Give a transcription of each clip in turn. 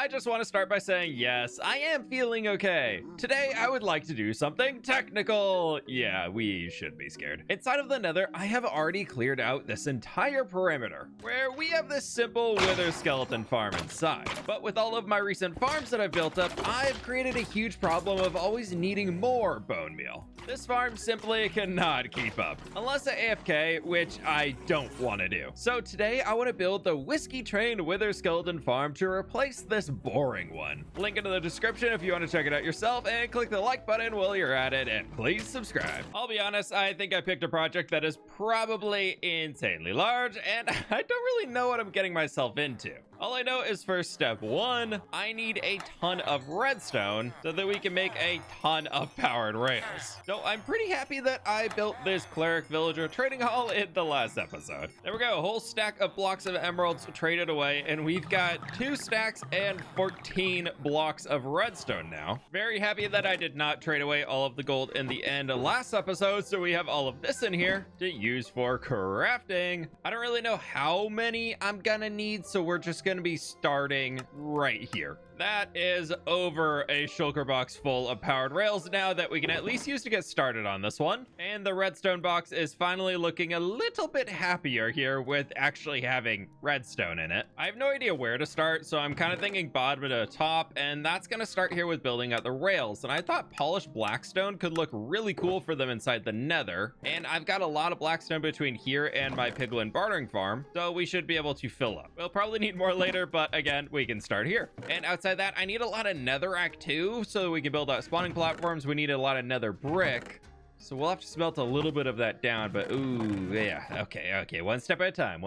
I just want to start by saying, yes, I am feeling okay. Today, I would like to do something technical. Yeah, we should be scared. Inside of the Nether, I have already cleared out this entire perimeter, where we have this simple wither skeleton farm inside. But with all of my recent farms that I've built up, I've created a huge problem of always needing more bone meal. This farm simply cannot keep up, unless I AFK, which I don't want to do. So today, I want to build the whiskey train wither skeleton farm to replace this boring one. Link in the description if you want to check it out yourself, and click the like button while you're at it, and please subscribe. I'll be honest, I think I picked a project that is probably insanely large, and I don't really know what I'm getting myself into. All I know is for step 1, I need a ton of redstone so that we can make a ton of powered rails. So I'm pretty happy that I built this cleric villager trading hall in the last episode. There we go, a whole stack of blocks of emeralds traded away, and we've got 2 stacks and 14 blocks of redstone now. Very happy that I did not trade away all of the gold in the end of last episode, so we have all of this in here to use for crafting. I don't really know how many I'm gonna need, so we're just gonna be starting right here. That is over a shulker box full of powered rails now that we can at least use to get started on this one. And the redstone box is finally looking a little bit happier here with actually having redstone in it. I have no idea where to start, so I'm kind of thinking bottom to top, and that's going to start here with building out the rails. And I thought polished blackstone could look really cool for them inside the nether. And I've got a lot of blackstone between here and my piglin bartering farm, so we should be able to fill up. We'll probably need more later, but again, we can start here. And outside that, I need a lot of netherrack too, so that we can build out spawning platforms. We need a lot of nether brick, so we'll have to smelt a little bit of that down. But ooh, yeah, okay, one step at a time,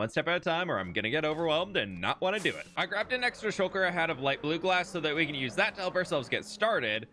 or I'm gonna get overwhelmed and not want to do it. I grabbed an extra shulker I had of light blue glass so that we can use that to help ourselves get started.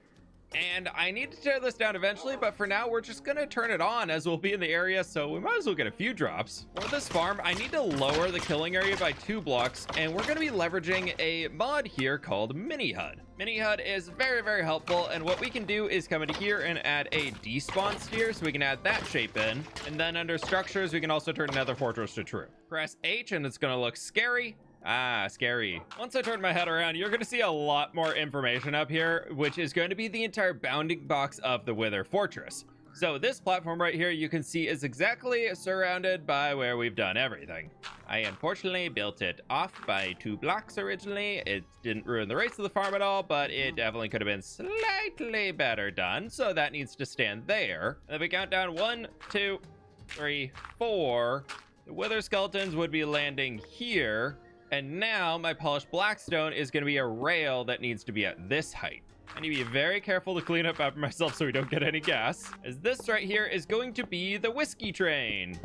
And I need to tear this down eventually, but for now, we're just gonna turn it on as we'll be in the area, so we might as well get a few drops. For this farm, I need to lower the killing area by 2 blocks, and we're gonna be leveraging a mod here called Mini HUD. Mini HUD is very, very helpful, and what we can do is come into here and add a despawn sphere, so we can add that shape in. And then under structures, we can also turn Nether Fortress to true. Press H, and it's gonna look scary. Ah, scary. Once I turn my head around, you're going to see a lot more information up here, which is going to be the entire bounding box of the Wither Fortress. So this platform right here, you can see is exactly surrounded by where we've done everything. I unfortunately built it off by 2 blocks originally. It didn't ruin the race of the farm at all, but it definitely could have been slightly better done. So that needs to stand there. And if we count down 1, 2, 3, 4, the Wither skeletons would be landing here. And now my polished blackstone is going to be a rail that needs to be at this height. I need to be very careful to clean up after myself so we don't get any gas, as this right here is going to be the whiskey train.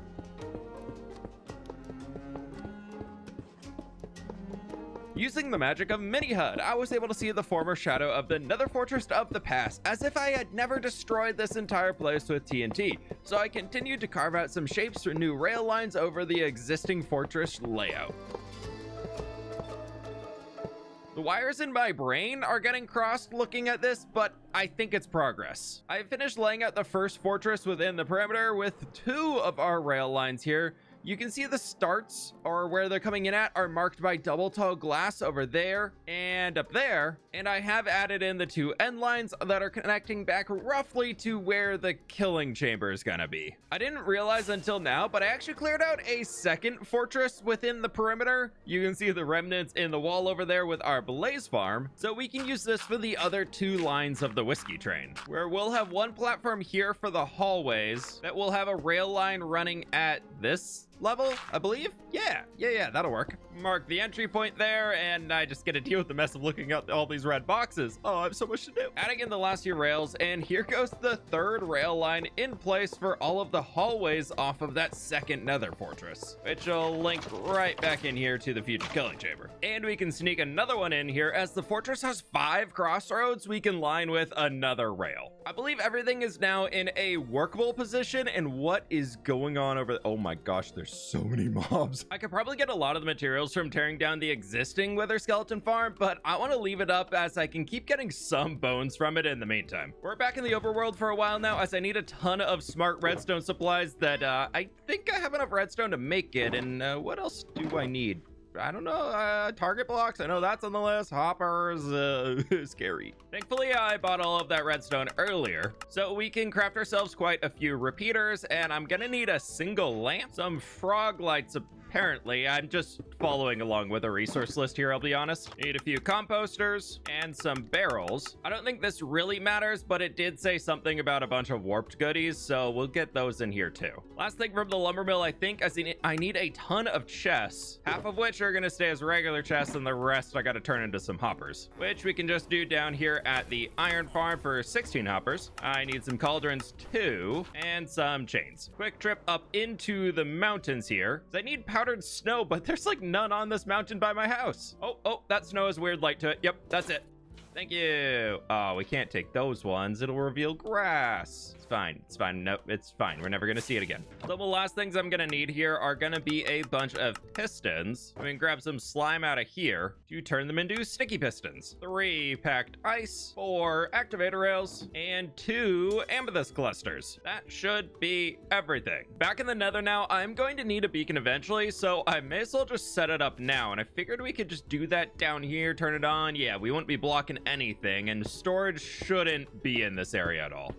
Using the magic of Mini HUD, I was able to see the former shadow of the Nether Fortress of the past, as if I had never destroyed this entire place with TNT. So I continued to carve out some shapes for new rail lines over the existing fortress layout. The wires in my brain are getting crossed looking at this, but I think it's progress. I finished laying out the first fortress within the perimeter with 2 of our rail lines here. You can see the starts, or where they're coming in at, are marked by double tall glass over there and up there. And I have added in the 2 end lines that are connecting back roughly to where the killing chamber is gonna be. I didn't realize until now, but I actually cleared out a second fortress within the perimeter. You can see the remnants in the wall over there with our blaze farm. So we can use this for the other 2 lines of the whiskey train, where we'll have 1 platform here for the hallways that will have a rail line running at this level, I believe. Yeah, that'll work. Mark the entry point there, and I just get to deal with the mess of looking at all these red boxes. Oh, I have so much to do. Adding in the last few rails, and here goes the 3rd rail line in place for all of the hallways off of that second nether fortress, which will link right back in here to the future killing chamber. And we can sneak another one in here, as the fortress has 5 crossroads we can line with another rail. I believe everything is now in a workable position, and what is going on over oh my gosh, there's so many mobs. I could probably get a lot of the materials from tearing down the existing wither skeleton farm, but I want to leave it up as I can keep getting some bones from it in the meantime. We're back in the overworld for a while now, as I need a ton of smart redstone supplies that I think I have enough redstone to make it. And what else do I need? I don't know, target blocks. I know that's on the list. Hoppers, scary. Thankfully, I bought all of that redstone earlier, so we can craft ourselves quite a few repeaters, and I'm gonna need a single lamp, some frog lights, apparently. I'm just following along with a resource list here, I'll be honest. Need a few composters and some barrels. I don't think this really matters, but it did say something about a bunch of warped goodies, so we'll get those in here too. Last thing from the lumber mill, I think I need a ton of chests, half of which are gonna stay as regular chests, and the rest I gotta turn into some hoppers, which we can just do down here at the iron farm for 16 hoppers. I need some cauldrons too, and some chains. Quick trip up into the mountains here. I need powdered snow, but there's like none on this mountain by my house. Oh, that snow has weird light to it. Yep, that's it. Thank you. Oh, we can't take those ones. It'll reveal grass. It's fine. It's fine. Nope, it's fine. We're never going to see it again. So the last things I'm going to need here are going to be a bunch of pistons. I'm going to grab some slime out of here to turn them into sticky pistons. 3 packed ice, 4 activator rails, and 2 amethyst clusters. That should be everything. Back in the nether now, I'm going to need a beacon eventually, so I may as well just set it up now. And I figured we could just do that down here, turn it on. Yeah, we wouldn't be blocking anything, and storage shouldn't be in this area at all.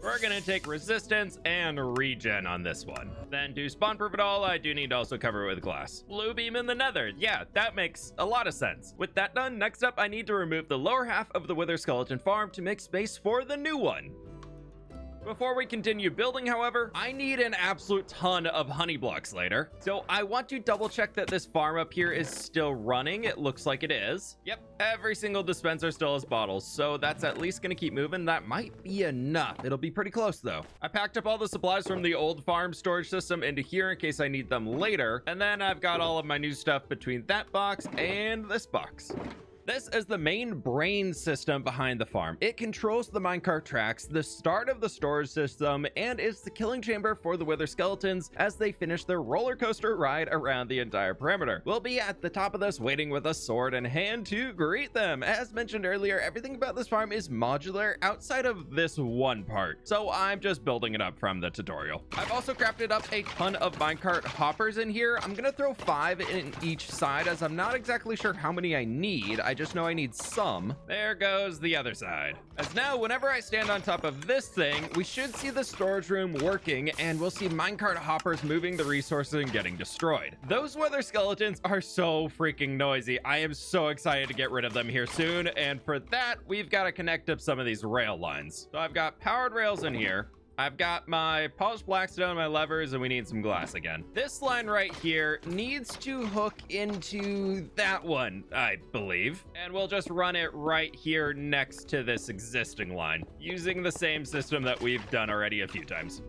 We're gonna take resistance and regen on this one. Then to spawn proof it all, I do need to also cover it with glass. Blue beam in the nether. Yeah, that makes a lot of sense. With that done, next up I need to remove the lower half of the wither skeleton farm to make space for the new one. Before we continue building, however, I need an absolute ton of honey blocks later. So I want to double check that this farm up here is still running. It looks like it is. Yep, every single dispenser still has bottles, so that's at least gonna keep moving. That might be enough. It'll be pretty close though. I packed up all the supplies from the old farm storage system into here in case I need them later. And then I've got all of my new stuff between that box and this box. This is the main brain system behind the farm. It controls the minecart tracks, the start of the storage system, and is the killing chamber for the wither skeletons as they finish their roller coaster ride around the entire perimeter. We'll be at the top of this waiting with a sword in hand to greet them. As mentioned earlier, everything about this farm is modular outside of this one part, so I'm just building it up from the tutorial. I've also crafted up a ton of minecart hoppers in here. I'm gonna throw 5 in each side as I'm not exactly sure how many I need. I just know I need some. There goes the other side. As now, whenever I stand on top of this thing, we should see the storage room working, and we'll see minecart hoppers moving the resources and getting destroyed. Those wither skeletons are so freaking noisy. I am so excited to get rid of them here soon, and for that, we've got to connect up some of these rail lines. So I've got powered rails in here. I've got my polished blackstone, my levers, and we need some glass again. This line right here needs to hook into that one, I believe. And we'll just run it right here next to this existing line, using the same system that we've done already a few times.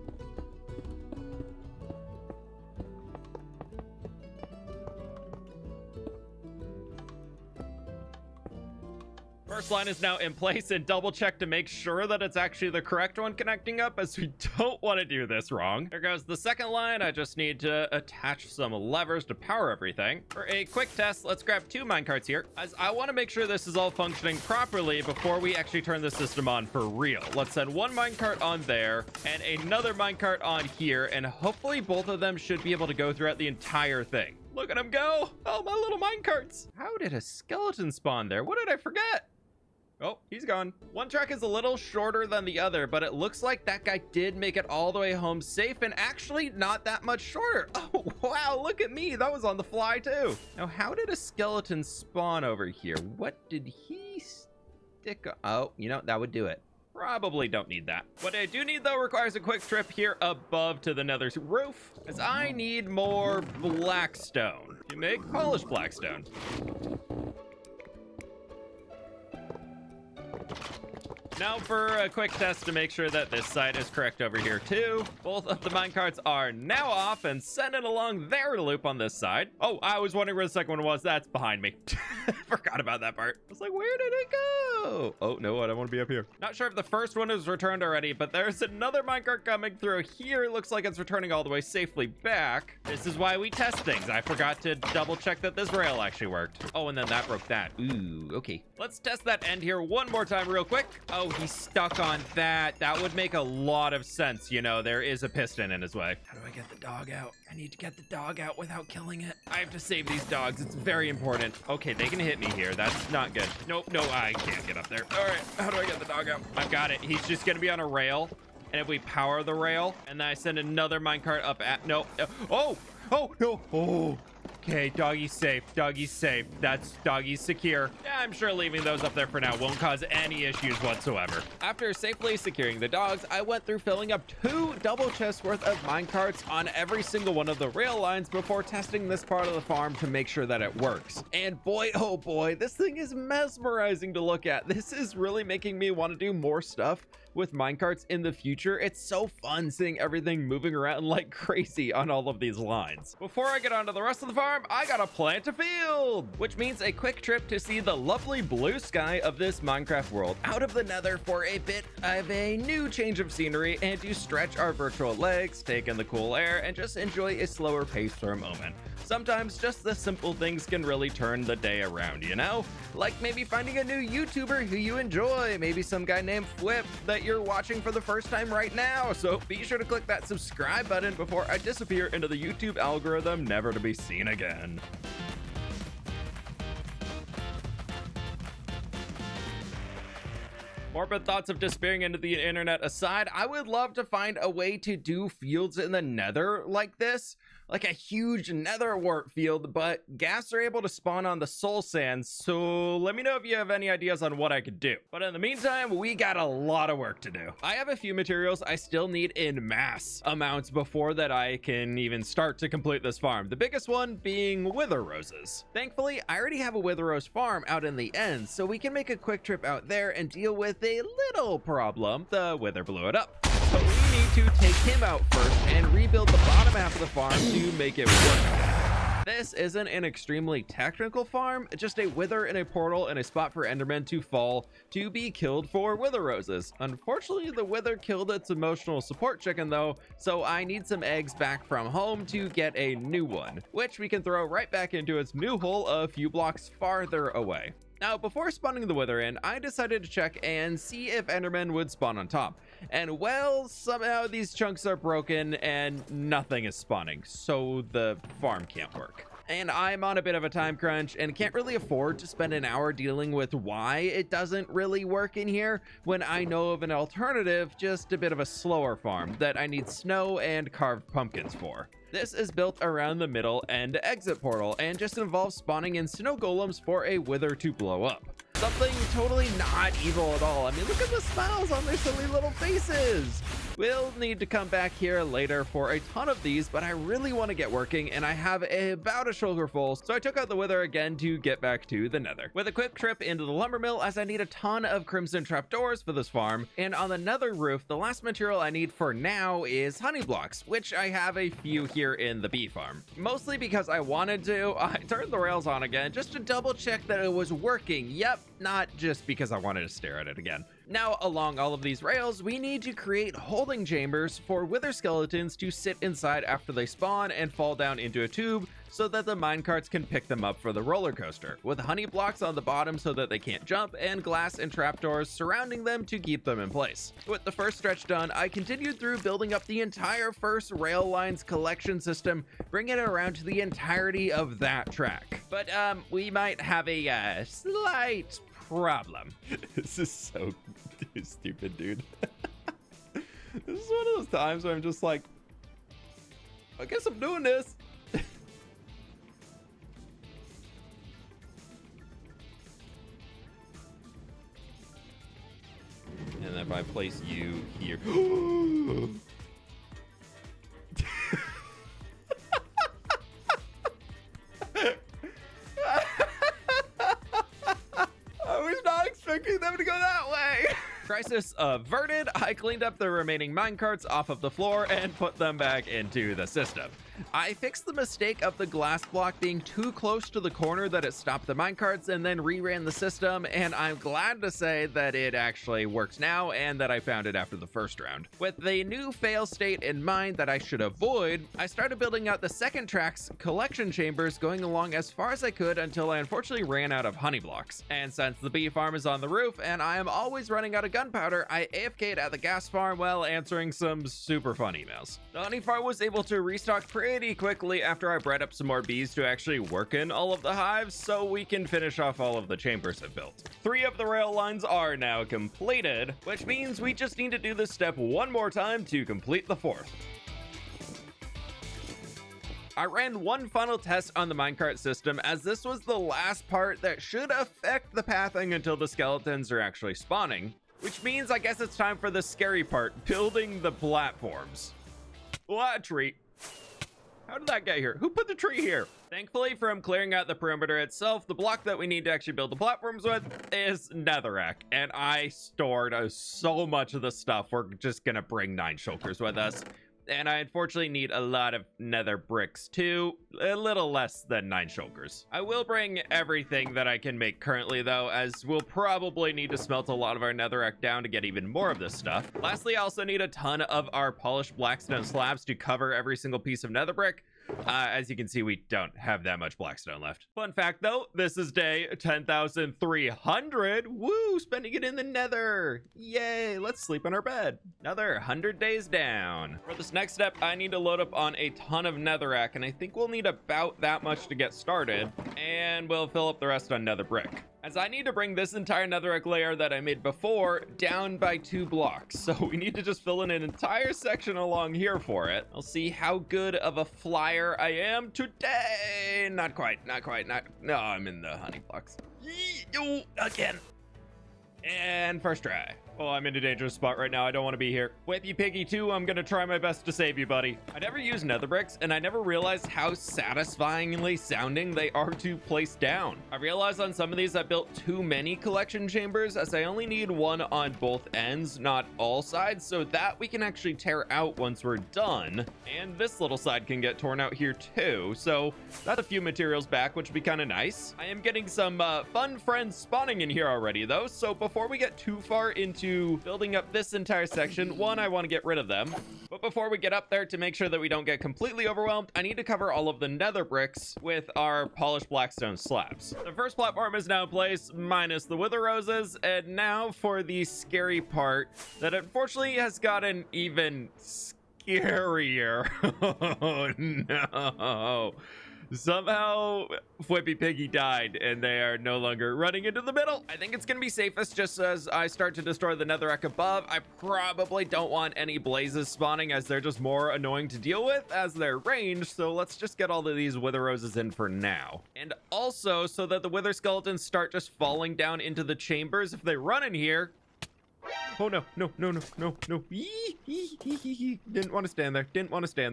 First line is now in place, and double check to make sure that it's actually the correct one connecting up, as we don't want to do this wrong. There goes the second line. I just need to attach some levers to power everything. For a quick test, let's grab 2 minecarts here, as I want to make sure this is all functioning properly before we actually turn the system on for real. Let's send 1 minecart on there and another minecart on here, and hopefully both of them should be able to go throughout the entire thing. Look at them go! Oh, my little minecarts! How did a skeleton spawn there? What did I forget? Oh, he's gone. One track is a little shorter than the other, but it looks like that guy did make it all the way home safe, and actually not that much shorter. Oh, wow, look at me. That was on the fly too. Now, how did a skeleton spawn over here? What did he stick? Oh, you know, that would do it. Probably don't need that. What I do need, though, requires a quick trip here above to the nether roof, as I need more blackstone to make polished blackstone. Now for a quick test to make sure that this side is correct over here too. Both of the minecarts are now off and sending along their loop on this side. Oh, I was wondering where the second one was. That's behind me. Forgot about that part. I was like, where did it go? Oh, no, I don't want to be up here. Not sure if the first one is returned already, but there's another minecart coming through here. Looks like it's returning all the way safely back. This is why we test things. I forgot to double check that this rail actually worked. Oh, and then that broke that. Ooh, okay. Let's test that end here one more time real quick. Oh, he's stuck on that. That would make a lot of sense. You know, there is a piston in his way. How do I get the dog out? I need to get the dog out without killing it. I have to save these dogs. It's very important. Okay, they can hit me here. That's not good. Nope, no, I can't get up there. All right, how do I get the dog out? I've got it. He's just gonna be on a rail. And if we power the rail, and then I send another minecart up at, no. Oh, no. Oh. Okay, doggy's safe. Doggy's safe. That's doggy's secure. Yeah, I'm sure leaving those up there for now won't cause any issues whatsoever. After safely securing the dogs, I went through filling up 2 double chests worth of minecarts on every single one of the rail lines before testing this part of the farm to make sure that it works. And boy, oh boy, this thing is mesmerizing to look at. This is really making me want to do more stuff with minecarts in the future. It's so fun seeing everything moving around like crazy on all of these lines. Before I get on to the rest of the farm, I gotta plant a field, which means a quick trip to see the lovely blue sky of this Minecraft world out of the nether for a bit of a new change of scenery and to stretch our virtual legs, take in the cool air, and just enjoy a slower pace for a moment. Sometimes just the simple things can really turn the day around, you know? Like maybe finding a new YouTuber who you enjoy, maybe some guy named fWhip that you're watching for the first time right now. So be sure to click that subscribe button before I disappear into the YouTube algorithm, never to be seen again. Morbid thoughts of disappearing into the internet aside, I would love to find a way to do fields in the nether like this. Like a huge nether wart field, but ghast are able to spawn on the soul sands, so let me know if you have any ideas on what I could do. But in the meantime, we got a lot of work to do. I have a few materials I still need in mass amounts before that I can even start to complete this farm. The biggest one being wither roses. Thankfully, I already have a wither rose farm out in the end, so we can make a quick trip out there and deal with a little problem. The wither blew it up. So we need to take him out first and rebuild the bottom half of the farm to make it work. This isn't an extremely technical farm, just a wither in a portal and a spot for endermen to fall to be killed for wither roses. Unfortunately, the wither killed its emotional support chicken though, so I need some eggs back from home to get a new one, which we can throw right back into its new hole a few blocks farther away. Now, before spawning the wither in, I decided to check and see if endermen would spawn on top. And well, somehow these chunks are broken and nothing is spawning, so the farm can't work. And I'm on a bit of a time crunch and can't really afford to spend an hour dealing with why it doesn't really work in here when I know of an alternative, just a bit of a slower farm that I need snow and carved pumpkins for. This is built around the middle and exit portal and just involves spawning in snow golems for a wither to blow up. Something totally not evil at all. I mean, look at the smiles on their silly little faces. We'll need to come back here later for a ton of these, but I really want to get working and I have about a shoulder full, so I took out the wither again to get back to the nether. With a quick trip into the lumber mill as I need a ton of crimson trapdoors for this farm, and on the nether roof, the last material I need for now is honey blocks, which I have a few here in the bee farm. Mostly because I wanted to, I turned the rails on again just to double check that it was working. Yep, not just because I wanted to stare at it again. Now, along all of these rails, we need to create holding chambers for wither skeletons to sit inside after they spawn and fall down into a tube so that the minecarts can pick them up for the roller coaster, with honey blocks on the bottom so that they can't jump, and glass and trapdoors surrounding them to keep them in place. With the first stretch done, I continued through building up the entire first rail lines collection system, bringing it around to the entirety of that track. But we might have a slight problem. This is so stupid, dude. This is one of those times where I'm just like, I guess I'm doing this. And if I place you here. I was not expecting them to go that way. Crisis averted. I cleaned up the remaining minecarts off of the floor and put them back into the system. I fixed the mistake of the glass block being too close to the corner that it stopped the minecarts, and then reran the system, and I'm glad to say that it actually works now and that I found it after the first round. With the new fail state in mind that I should avoid, I started building out the second track's collection chambers, going along as far as I could until I unfortunately ran out of honey blocks. And since the bee farm is on the roof and I am always running out of gunpowder, I AFK'd at the gas farm while answering some super fun emails. The honey farm was able to restock pretty quickly after I bred up some more bees to actually work in all of the hives, so we can finish off all of the chambers I've built. 3 of the rail lines are now completed, which means we just need to do this step one more time to complete the 4th. I ran one final test on the minecart system, as this was the last part that should affect the pathing until the skeletons are actually spawning, which means I guess it's time for the scary part, building the platforms. What a treat. How did that get here? Who put the tree here? Thankfully, from clearing out the perimeter itself, the block that we need to actually build the platforms with is netherrack, and I stored so much of the stuff. We're just gonna bring 9 shulkers with us. And I unfortunately need a lot of nether bricks too, a little less than 9 shulkers. I will bring everything that I can make currently though, as we'll probably need to smelt a lot of our netherrack down to get even more of this stuff. Lastly, I also need a ton of our polished blackstone slabs to cover every single piece of nether brick. As you can see, we don't have that much blackstone left. Fun fact though, this is day 10,300. Woo, spending it in the nether. Yay, let's sleep in our bed. Another 100 days down. For this next step, I need to load up on a ton of netherrack, and I think we'll need about that much to get started, and we'll fill up the rest on nether brick, as I need to bring this entire netherrack layer that I made before down by 2 blocks. So we need to just fill in an entire section along here for it. I'll see how good of a flyer I am today. Not quite. No, I'm in the honey blocks. Yee, again. And first try. Oh, I'm in a dangerous spot right now. I don't want to be here. Whippy Piggy 2, I'm gonna try my best to save you, buddy. I never used nether bricks, and I never realized how satisfyingly sounding they are to place down. I realized on some of these I built too many collection chambers, as I only need one on both ends, not all sides, so that we can actually tear out once we're done. And this little side can get torn out here too, so that's a few materials back, which would be kind of nice. I am getting some fun friends spawning in here already though, so before we get too far into building up this entire section, one, I want to get rid of them. But before we get up there, to make sure that we don't get completely overwhelmed, I need to cover all of the nether bricks with our polished blackstone slabs. The first platform is now in place, minus the wither roses, and now for the scary part that unfortunately has gotten even scarier. Oh no. Somehow fWhippy Piggy died and they are no longer running into the middle. I think it's gonna be safest just as I start to destroy the netherrack above. I probably don't want any blazes spawning, as they're just more annoying to deal with as they're ranged, so let's just get all of these wither roses in for now. And also so that the wither skeletons start just falling down into the chambers if they run in here. Oh no. Didn't want to stand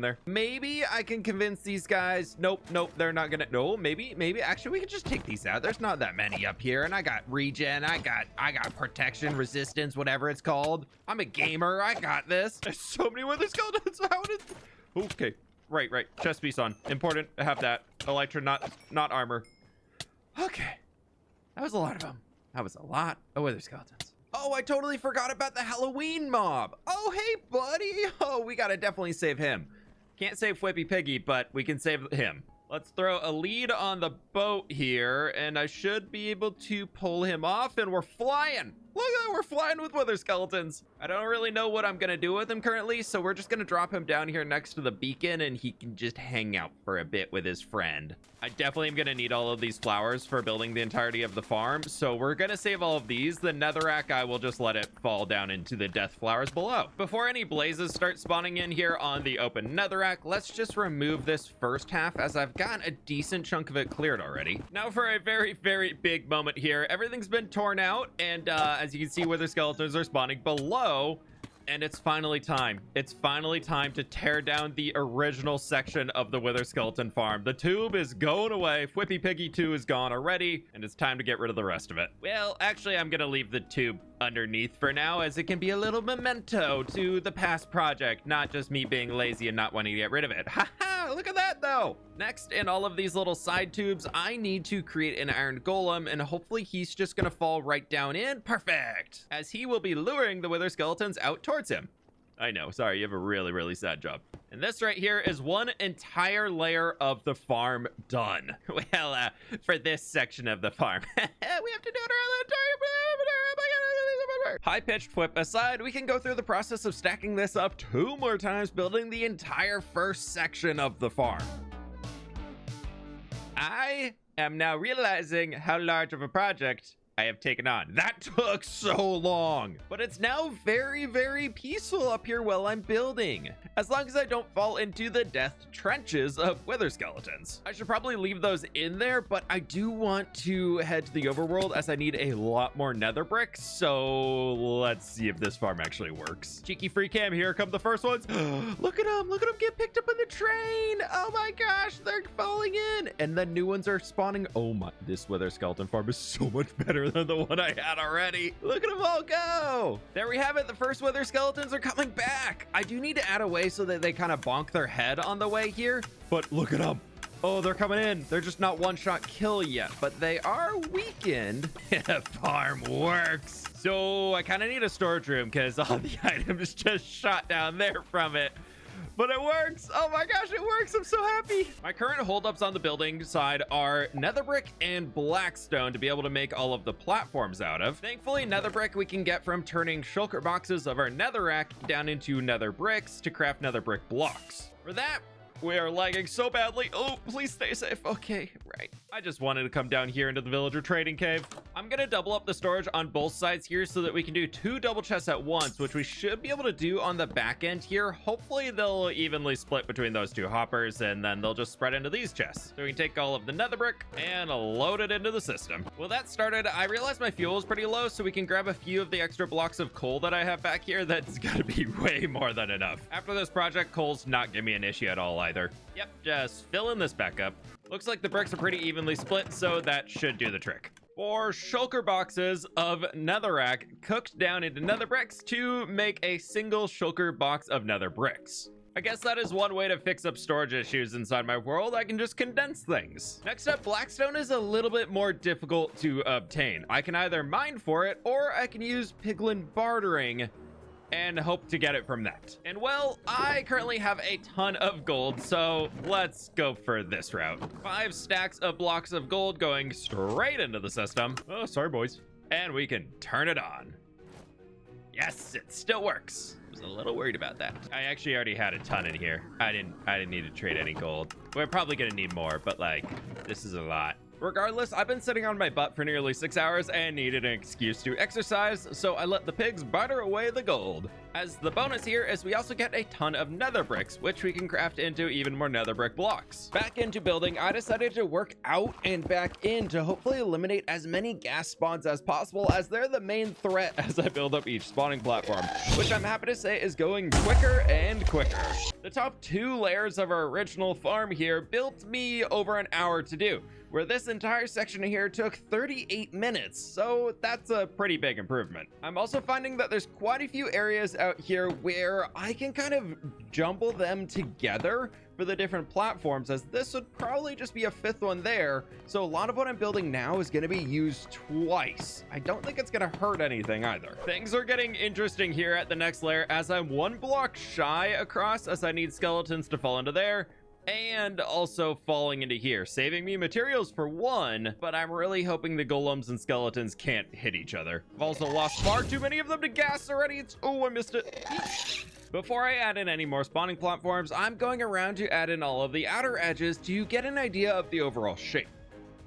there. Maybe I can convince these guys. Nope, they're not gonna. No, maybe actually we could just take these out. There's not that many up here, and I got regen, I got protection, resistance, whatever it's called. I'm a gamer, I got this. There's so many wither skeletons. How did... Okay, right, chest piece on, important. I have that. Elytra, not armor. Okay, that was a lot of them. That was a lot of wither skeletons. Oh, I totally forgot about the Halloween mob. Oh, hey, buddy. Oh, we gotta definitely save him. Can't save fWhippy Piggy, but we can save him. Let's throw a lead on the boat here, and I should be able to pull him off, and we're flying. Look at that, we're flying with wither skeletons. I don't really know what I'm gonna do with him currently, so we're just gonna drop him down here next to the beacon, and he can just hang out for a bit with his friend. I definitely am gonna need all of these flowers for building the entirety of the farm, so we're gonna save all of these. The netherrack, I will just let it fall down into the death flowers below. Before any blazes start spawning in here on the open netherrack, let's just remove this first half, as I've gotten a decent chunk of it cleared already. Now for a very, very big moment here. Everything's been torn out, and as you can see, wither skeletons are spawning below. And it's finally time. It's finally time to tear down the original section of the Wither Skeleton farm. The tube is going away. Fwippy Piggy 2 is gone already, and it's time to get rid of the rest of it. Well, actually, I'm gonna leave the tube underneath for now, as it can be a little memento to the past project, not just me being lazy and not wanting to get rid of it. Haha, look at that though. Next, in all of these little side tubes, I need to create an iron golem, and hopefully he's just gonna fall right down in. Perfect, as he will be luring the Wither Skeletons out towards him. I know, sorry, you have a really, really sad job. And this right here is one entire layer of the farm done. Well, for this section of the farm. We have to do it around the entire... High-pitched fWhip aside, we can go through the process of stacking this up 2 more times, building the entire first section of the farm. I am now realizing how large of a project I have taken on. That took so long, but it's now very, very peaceful up here while I'm building, as long as I don't fall into the death trenches of Wither Skeletons. I should probably leave those in there, but I do want to head to the overworld, as I need a lot more nether bricks. So let's see if this farm actually works. Cheeky free cam, here come the first ones. Look at them get picked up on the train. Oh my gosh, they're falling in, and then new ones are spawning. Oh my, this Wither Skeleton farm is so much better than the one I had already. Look at them all go. There we have it. The first Wither Skeletons are coming back. I do need to add a way so that they kind of bonk their head on the way here, but look at them. Oh, they're coming in. They're just not one-shot kill yet, but they are weakened. Farm works. So I kind of need a storage room because all the items just shot down there from it. But it works. Oh my gosh, it works. I'm so happy. My current holdups on the building side are nether brick and blackstone to be able to make all of the platforms out of. Thankfully, nether brick we can get from turning shulker boxes of our netherrack down into nether bricks to craft nether brick blocks. For that, we are lagging so badly. Oh, please stay safe. Okay, right. I just wanted to come down here into the villager trading cave. I'm gonna double up the storage on both sides here so that we can do 2 double chests at once, which we should be able to do on the back end here. Hopefully they'll evenly split between those 2 hoppers, and then they'll just spread into these chests. So we can take all of the nether brick and load it into the system. Well, that started, I realized my fuel is pretty low, so we can grab a few of the extra blocks of coal that I have back here. That's gotta be way more than enough. After this project, coal's not gonna be an issue at all either. Yep, just filling this back up. Looks like the bricks are pretty evenly split, so that should do the trick. 4 shulker boxes of netherrack cooked down into nether bricks to make a single shulker box of nether bricks. I guess that is one way to fix up storage issues inside my world. I can just condense things. Next up, blackstone is a little bit more difficult to obtain. I can either mine for it, or I can use piglin bartering and hope to get it from that. And well, I currently have a ton of gold, so let's go for this route. 5 stacks of blocks of gold going straight into the system. Oh, sorry, boys. And we can turn it on. Yes, it still works. I was a little worried about that. I actually already had a ton in here. I didn't need to trade any gold. We're probably gonna need more, but like, this is a lot. Regardless, I've been sitting on my butt for nearly 6 hours and needed an excuse to exercise, so I let the pigs barter away the gold. As the bonus here is we also get a ton of nether bricks, which we can craft into even more nether brick blocks. Back into building, I decided to work out and back in to hopefully eliminate as many gas spawns as possible, as they're the main threat as I build up each spawning platform, which I'm happy to say is going quicker and quicker. The top 2 layers of our original farm here built me over an hour to do, where this entire section here took 38 minutes, so that's a pretty big improvement. I'm also finding that there's quite a few areas out here where I can kind of jumble them together for the different platforms, as this would probably just be a 5th one there, so a lot of what I'm building now is going to be used twice. I don't think it's going to hurt anything either. Things are getting interesting here at the next layer, as I'm 1 block shy across, as I need skeletons to fall into there, and also falling into here, saving me materials for 1, but I'm really hoping the golems and skeletons can't hit each other. I've also lost far too many of them to gas already. Oh, I missed it. Before I add in any more spawning platforms, I'm going around to add in all of the outer edges to get an idea of the overall shape.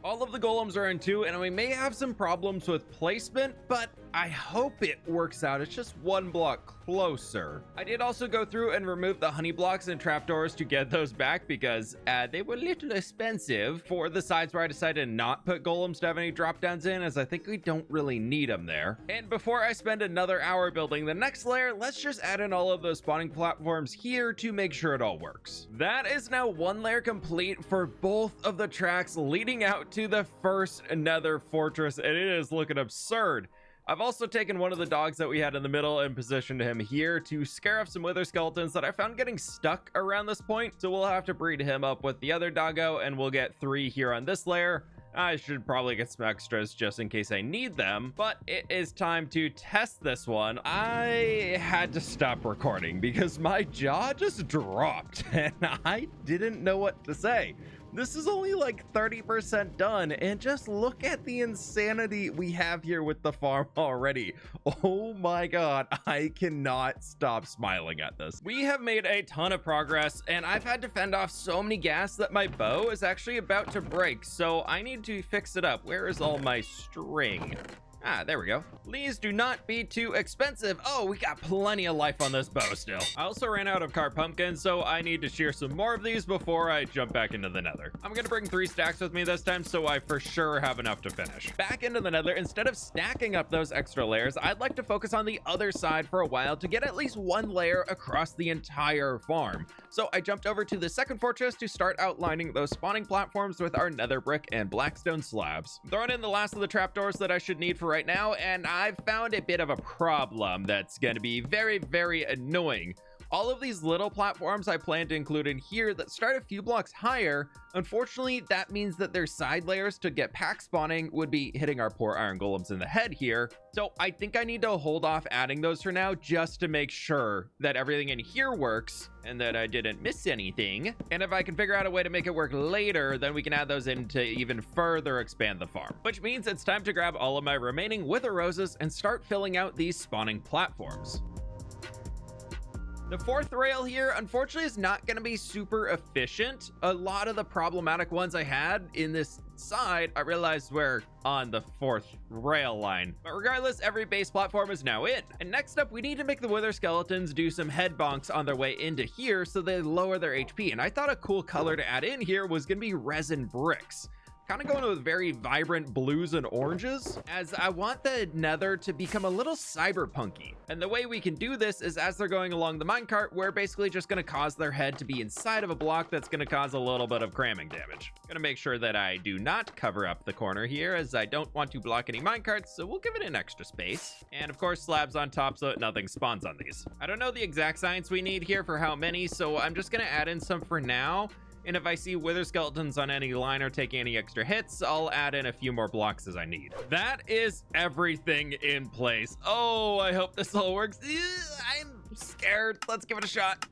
All of the golems are in 2, and we may have some problems with placement, but I hope it works out. It's just 1 block closer. I did also go through and remove the honey blocks and trapdoors to get those back because they were a little expensive for the sides where I decided not put golems to have any drop downs in, as I think we don't really need them there. And before I spend another hour building the next layer, let's just add in all of those spawning platforms here to make sure it all works. That is now 1 layer complete for both of the tracks leading out to the first nether fortress, and it is looking absurd. I've also taken one of the dogs that we had in the middle and positioned him here to scare off some wither skeletons that I found getting stuck around this point. So we'll have to breed him up with the other doggo, and we'll get 3 here on this layer. I should probably get some extras just in case I need them, but it is time to test this one. I had to stop recording because my jaw just dropped and I didn't know what to say. This is only like 30% done, and just look at the insanity we have here with the farm already. Oh my god, I cannot stop smiling at this. We have made a ton of progress, and I've had to fend off so many gas that my bow is actually about to break, so I need to fix it up. Where is all my string? Ah, there we go. Please do not be too expensive. Oh, we got plenty of life on this bow still. I also ran out of car pumpkins, so I need to shear some more of these before I jump back into the nether. I'm gonna bring 3 stacks with me this time, so I for sure have enough to finish. Back into the nether, instead of stacking up those extra layers, I'd like to focus on the other side for a while to get at least 1 layer across the entire farm. So I jumped over to the second fortress to start outlining those spawning platforms with our nether brick and blackstone slabs. Throwing in the last of the trapdoors that I should need for right now, and I've found a bit of a problem that's going to be very, very annoying. All of these little platforms I plan to include in here that start a few blocks higher, unfortunately, that means that their side layers to get pack spawning would be hitting our poor iron golems in the head here. So I think I need to hold off adding those for now just to make sure that everything in here works and that I didn't miss anything. And if I can figure out a way to make it work later, then we can add those in to even further expand the farm. Which means it's time to grab all of my remaining wither roses and start filling out these spawning platforms. The 4th rail here, unfortunately, is not going to be super efficient. A lot of the problematic ones I had in this side, I realized were on the 4th rail line. But regardless, every base platform is now in. And next up, we need to make the wither skeletons do some head bonks on their way into here so they lower their HP. And I thought a cool color to add in here was going to be resin bricks. Kind of going with very vibrant blues and oranges, as I want the nether to become a little cyberpunky. And the way we can do this is as they're going along the minecart, we're basically just going to cause their head to be inside of a block that's going to cause a little bit of cramming damage. Gonna make sure that I do not cover up the corner here, as I don't want to block any minecarts, so we'll give it an extra space. And of course, slabs on top so that nothing spawns on these. I don't know the exact science we need here for how many, so I'm just gonna add in some for now. And if I see wither skeletons on any line or taking any extra hits, I'll add in a few more blocks as I need. That is everything in place. Oh, I hope this all works. I'm scared. Let's give it a shot.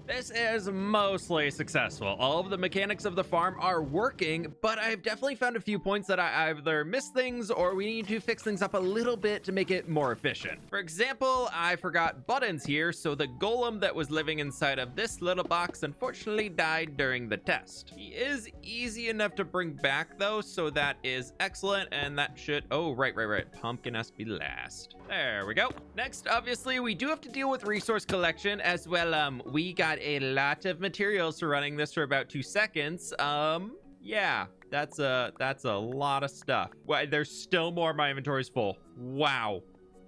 This is mostly successful. All of the mechanics of the farm are working, but I've definitely found a few points that I either missed things or we need to fix things up a little bit to make it more efficient. For example, I forgot buttons here, so the golem that was living inside of this little box unfortunately died during the test. He is easy enough to bring back though, so that is excellent, and that should, oh, right. Pumpkin has to be last. There we go. Next, obviously, we do have to deal with resource collection as well. We got a lot of materials for running this for about 2 seconds. Yeah, that's a lot of stuff. Well, there's still more. My inventory's full. Wow.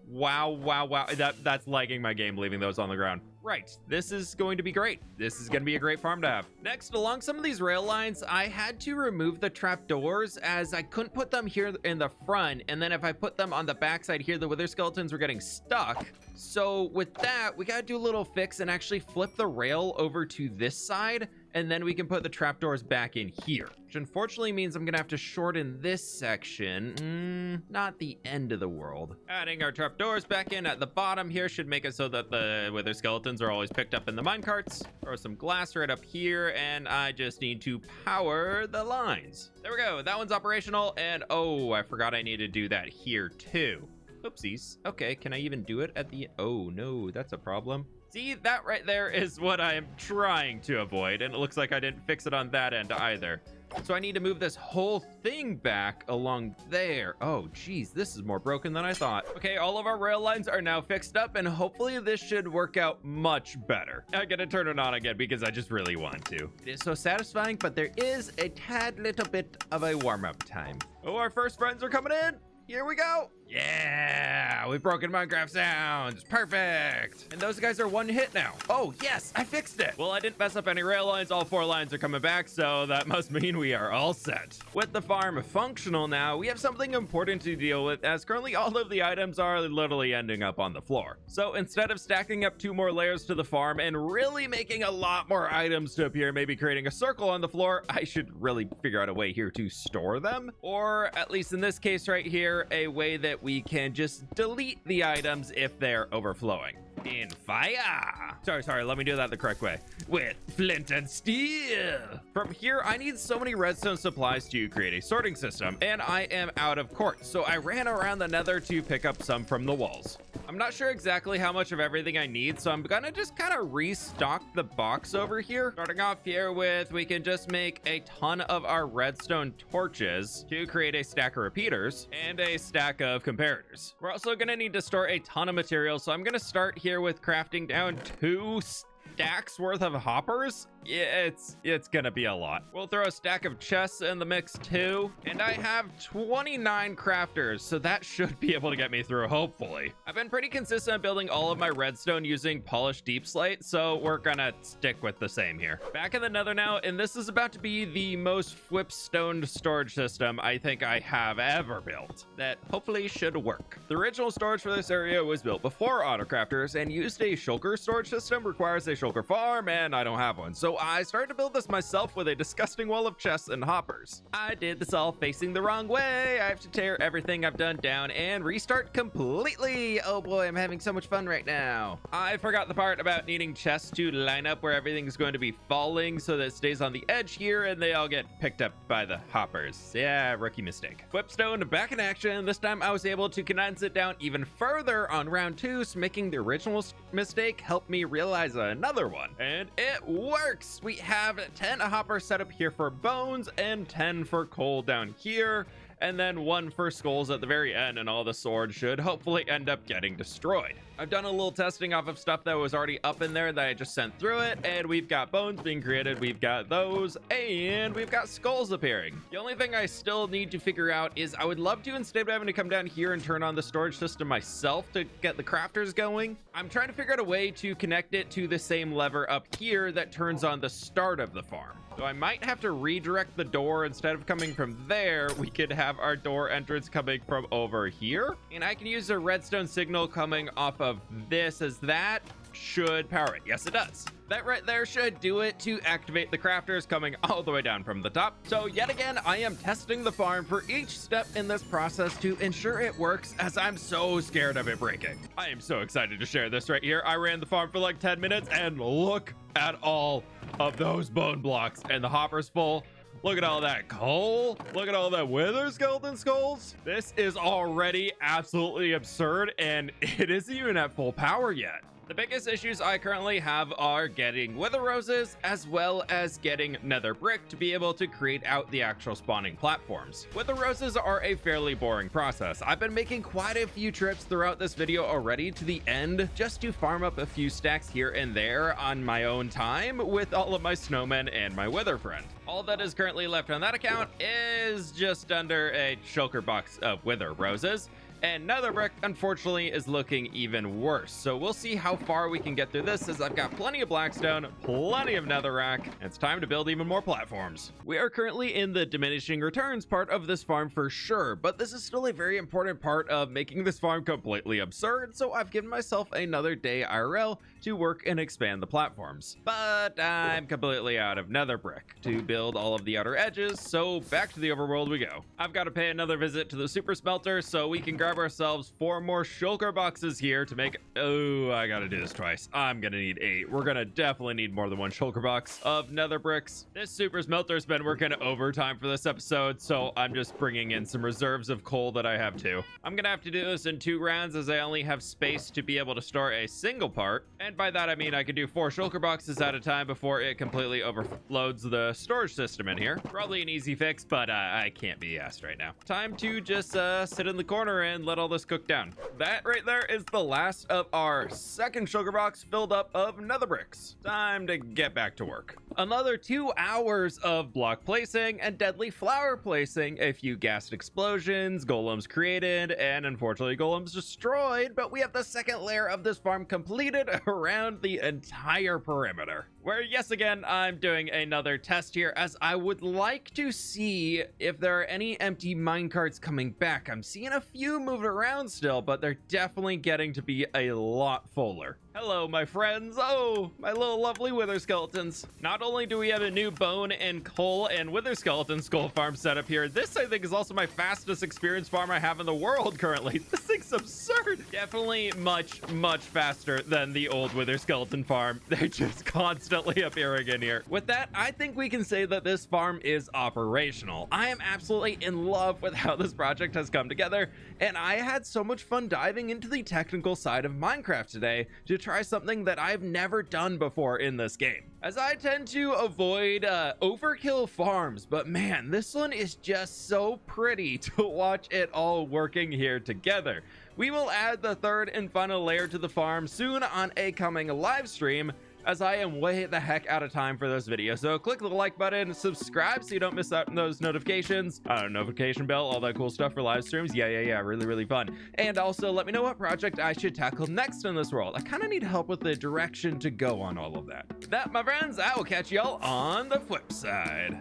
That's lagging my game, leaving those on the ground. Right, this is going to be great. This is going to be a great farm to have. Next, along some of these rail lines, I had to remove the trapdoors as I couldn't put them here in the front. And then if I put them on the backside here, the wither skeletons were getting stuck. So with that, we got to do a little fix and actually flip the rail over to this side. And then we can put the trapdoors back in here, which unfortunately means I'm gonna have to shorten this section. Not the end of the world. Adding our trapdoors back in at the bottom here should make it so that the wither skeletons are always picked up in the minecarts. Throw some glass right up here, and I just need to power the lines. There we go, that one's operational, and oh, I forgot I need to do that here too. Oopsies. Okay, can I even do it at the, oh no, that's a problem. See, that right there is what I am trying to avoid, and it looks like I didn't fix it on that end either. So I need to move this whole thing back along there. Oh, geez, this is more broken than I thought. Okay, all of our rail lines are now fixed up, and hopefully this should work out much better. I gotta turn it on again because I just really want to. It is so satisfying, but there is a tad little bit of a warm-up time. Oh, our first friends are coming in. Here we go. Yeah, we've broken Minecraft sounds. Perfect. And those guys are one hit now. Oh, yes, I fixed it. Well, I didn't mess up any rail lines. All 4 lines are coming back, so that must mean we are all set. With the farm functional now, we have something important to deal with, as currently all of the items are literally ending up on the floor. So instead of stacking up 2 more layers to the farm and really making a lot more items to appear, maybe creating a circle on the floor, I should really figure out a way here to store them. Or at least in this case right here, a way that we can just delete the items if they're overflowing. In fire. Sorry, let me do that the correct way. With flint and steel. From here, I need so many redstone supplies to create a sorting system, and I am out of quartz, so I ran around the nether to pick up some from the walls. I'm not sure exactly how much of everything I need, so I'm gonna just kind of restock the box over here. Starting off here with, we can just make a ton of our redstone torches to create a stack of repeaters and a stack of comparators. We're also gonna need to store a ton of materials, so I'm gonna start here with crafting down 2 stacks worth of hoppers. Yeah, it's gonna be a lot. We'll throw a stack of chests in the mix too, and I have 29 crafters, so that should be able to get me through, hopefully. I've been pretty consistent building all of my redstone using polished deep slate, so we're gonna stick with the same here. Back in the nether now, and this is about to be the most fWhip stoned storage system I think I have ever built. That hopefully should work. The original storage for this area was built before autocrafters and used a shulker storage system, requires a shulker farm, and I don't have one. So I started to build this myself with a disgusting wall of chests and hoppers. I did this all facing the wrong way. I have to tear everything I've done down and restart completely. Oh boy, I'm having so much fun right now. I forgot the part about needing chests to line up where everything's going to be falling so that it stays on the edge here and they all get picked up by the hoppers. Yeah, rookie mistake. Whipstone back in action. This time I was able to condense it down even further on round 2, so making the original mistake helped me realize another one. And it works! We have 10 hoppers set up here for bones and 10 for coal down here, and then 1 for skulls at the very end, and all the swords should hopefully end up getting destroyed. I've done a little testing off of stuff that was already up in there that I just sent through it, and we've got bones being created, we've got those, and we've got skulls appearing. The only thing I still need to figure out is I would love to, instead of having to come down here and turn on the storage system myself to get the crafters going, I'm trying to figure out a way to connect it to the same lever up here that turns on the start of the farm. So I might have to redirect the door. Instead of coming from there, we could have our door entrance coming from over here. And I can use a redstone signal coming off of this, as that should power it. Yes, it does. That right there should do it to activate the crafters coming all the way down from the top. So yet again, I am testing the farm for each step in this process to ensure it works, as I'm so scared of it breaking. I am so excited to share this right here. I ran the farm for like 10 minutes and look at all of those bone blocks, and the hopper's full. Look at all that coal. Look at all that wither skeleton skulls. This is already absolutely absurd, and it isn't even at full power yet. The biggest issues I currently have are getting wither roses, as well as getting nether brick to be able to create out the actual spawning platforms. Wither roses are a fairly boring process. I've been making quite a few trips throughout this video already to the end just to farm up a few stacks here and there on my own time with all of my snowmen and my wither friend. All that is currently left on that account is just under a shulker box of wither roses. And nether brick, unfortunately, is looking even worse. So we'll see how far we can get through this, as I've got plenty of blackstone, plenty of netherrack, and it's time to build even more platforms. We are currently in the diminishing returns part of this farm for sure, but this is still a very important part of making this farm completely absurd, so I've given myself another day IRL to work and expand the platforms. But I'm completely out of nether brick to build all of the outer edges, so back to the overworld we go. I've got to pay another visit to the super smelter so we can grab grab ourselves 4 more shulker boxes here to make... Oh, I gotta do this twice. I'm gonna need 8. We're gonna definitely need more than 1 shulker box of nether bricks. This super smelter's been working overtime for this episode, so I'm just bringing in some reserves of coal that I have too. I'm gonna have to do this in 2 rounds as I only have space to be able to store a single part. And by that, I mean I can do 4 shulker boxes at a time before it completely overloads the storage system in here. Probably an easy fix, but I can't be asked right now. Time to just sit in the corner and let all this cook down. That right there is the last of our second sugar box filled up of nether bricks. Time to get back to work. Another 2 hours of block placing and deadly flower placing, a few gassed explosions, golems created, and unfortunately golems destroyed, but we have the second layer of this farm completed around the entire perimeter. Where, yes, again, I'm doing another test here as I would like to see if there are any empty minecarts coming back. I'm seeing a few moving around still, but they're definitely getting to be a lot fuller. Hello, my friends. Oh, my little lovely wither skeletons. Not only do we have a new bone and coal and wither skeleton skull farm set up here, this I think is also my fastest experience farm I have in the world currently. This thing's absurd. Definitely much faster than the old wither skeleton farm. They're just constantly appearing in here. With that, I think we can say that this farm is operational. I am absolutely in love with how this project has come together, and I had so much fun diving into the technical side of Minecraft today to try something that I've never done before in this game, as I tend to avoid overkill farms, but man, this one is just so pretty to watch it all working here together. We will add the third and final layer to the farm soon on a coming live stream, as I am way the heck out of time for this video. So click the like button, subscribe so you don't miss out on those notifications, notification bell, all that cool stuff for live streams. Yeah, really fun. And also let me know what project I should tackle next in this world. I kind of need help with the direction to go on all of that. That, my friends, I will catch y'all on the flip side.